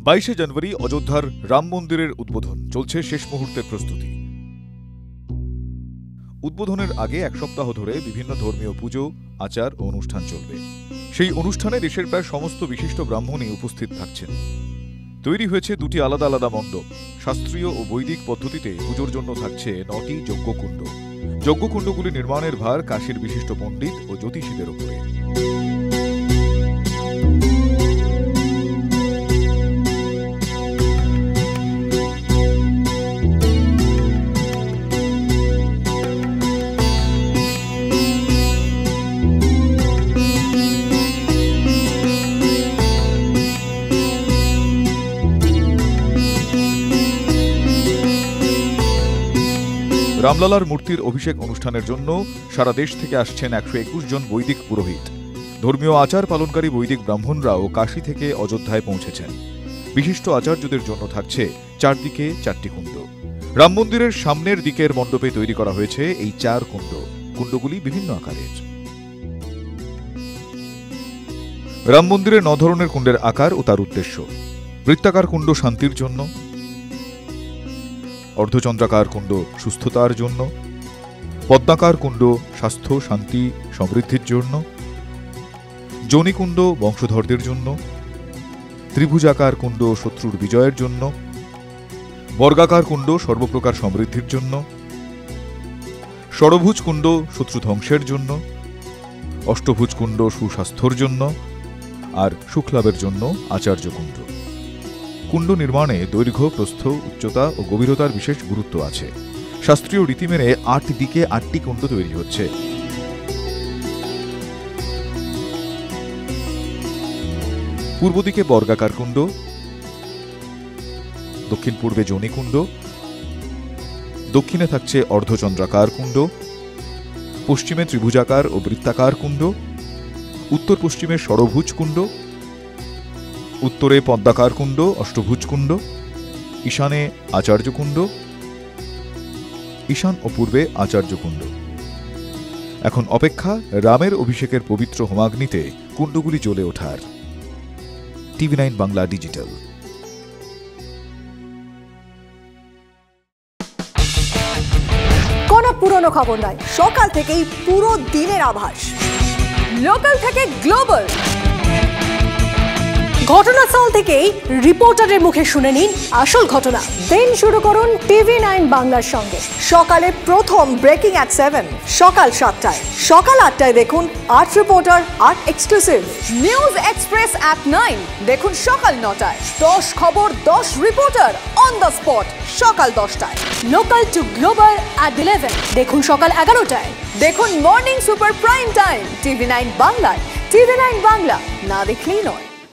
22 জানুয়ারি অযোধ্যার রাম মন্দিরের উদ্বোধন চলছে শেষ মুহূর্তের প্রস্তুতি। উদ্বোধনের আগে এক সপ্তাহ ধরে বিভিন্ন ধর্মীয় পুজো, আচার ও অনুষ্ঠান চলবে। সেই অনুষ্ঠানে দেশের প্রায় সমস্ত বিশিষ্ট ব্রাহ্মণই উপস্থিত থাকছেন। তৈরি হয়েছে দুটি আলাদা আলাদা মণ্ডপ। শাস্ত্রীয় ও বৈদিক পদ্ধতিতে পুজোর জন্য থাকছে 9টি যজ্ঞকুণ্ড। যজ্ঞকুণ্ডগুলি নির্মাণের ভার কাশীর বিশিষ্ট পণ্ডিত ও জ্যোতিষীদের উপরে। রামলালার মূর্তির অভিষেক অনুষ্ঠানের জন্য সারা দেশ থেকে আসছেন 121 জন বৈদিক পুরোহিত। ধর্মীয় আচার পালনকারী বৈদিক ব্রাহ্মণরাও কাশী থেকে অযোধ্যায় পৌঁছেছেন। বিশিষ্ট আচার্যদের জন্য থাকছে চারদিকে 4টি কুণ্ড। রাম মন্দিরের সামনের দিকের মণ্ডপে তৈরি করা হয়েছে এই 4 কুণ্ড। কুণ্ডগুলি বিভিন্ন আকারের। রাম মন্দিরে 9 ধরনের কুণ্ডের আকার ও তার উদ্দেশ্য। বৃত্তাকার কুণ্ড শান্তির জন্য, অর্ধচন্দ্রাকার কুণ্ড সুস্থতার জন্য, পদ্মাকার কুণ্ড স্বাস্থ্য, শান্তি, সমৃদ্ধির জন্য, যোনিকুণ্ড বংশধরদের জন্য, ত্রিভুজাকার কুণ্ড শত্রুর বিজয়ের জন্য, বর্গাকার কুণ্ড সর্বপ্রকার সমৃদ্ধির জন্য, ষড়ভুজ কুণ্ড শত্রু ধ্বংসের জন্য, অষ্টভুজ কুণ্ড সুস্বাস্থ্যর জন্য, আর সুখলাভের জন্য আচার্য কুণ্ড। কুণ্ড নির্মাণে দৈর্ঘ্য, প্রস্থ, উচ্চতা ও গভীরতার বিশেষ গুরুত্ব আছে। শাস্ত্রীয় রীতি মেনে 8 দিকে 8টি কুণ্ড তৈরি হচ্ছে। পূর্ব দিকে বর্গাকার কুণ্ড, দক্ষিণ পূর্বে যোনিকুণ্ড, দক্ষিণে থাকছে অর্ধচন্দ্রাকার কুণ্ড, পশ্চিমে ত্রিভুজাকার ও বৃত্তাকার কুণ্ড, উত্তর পশ্চিমে ষড়ভুজ কুণ্ড, উত্তরে পদ্মাকার কুণ্ড অষ্টভুজ কুণ্ড, ঈশানে আচার্য কুণ্ড, ঈশান ও পূর্বে আচার্য কুণ্ড। এখন অপেক্ষা রামের অভিষেকের পবিত্র হোমাগ্নিতে কুণ্ডগুলি জ্বলে ওঠার। TV9 Bangla digital. কোনো পুরনো খবর নয়, সকাল থেকেই পুরো দিনের আভাস। লোকাল থেকে গ্লোবাল, ঘটনাস্থল থেকেই রিপোর্টারের মুখে শুনে নিন আসল ঘটনা। দিন শুরু করুন TV9 বাংলার সঙ্গে। সকালে প্রথম ব্রেকিং অ্যাট 7, সকাল 7টায়, সকাল 8টায় দেখুন 8 reporter 8 exclusive. News express at 9 দেখুন সকাল 9টায়। 10 খবর 10 রিপোর্টার অন দ্য স্পট সকাল 10টায়। লোকাল টু গ্লোবাল অ্যাট 11 দেখুন সকাল 11টায়। দেখুন morning super prime time TV9 বাংলায়। TV9 বাংলা না দেখলেই নয়।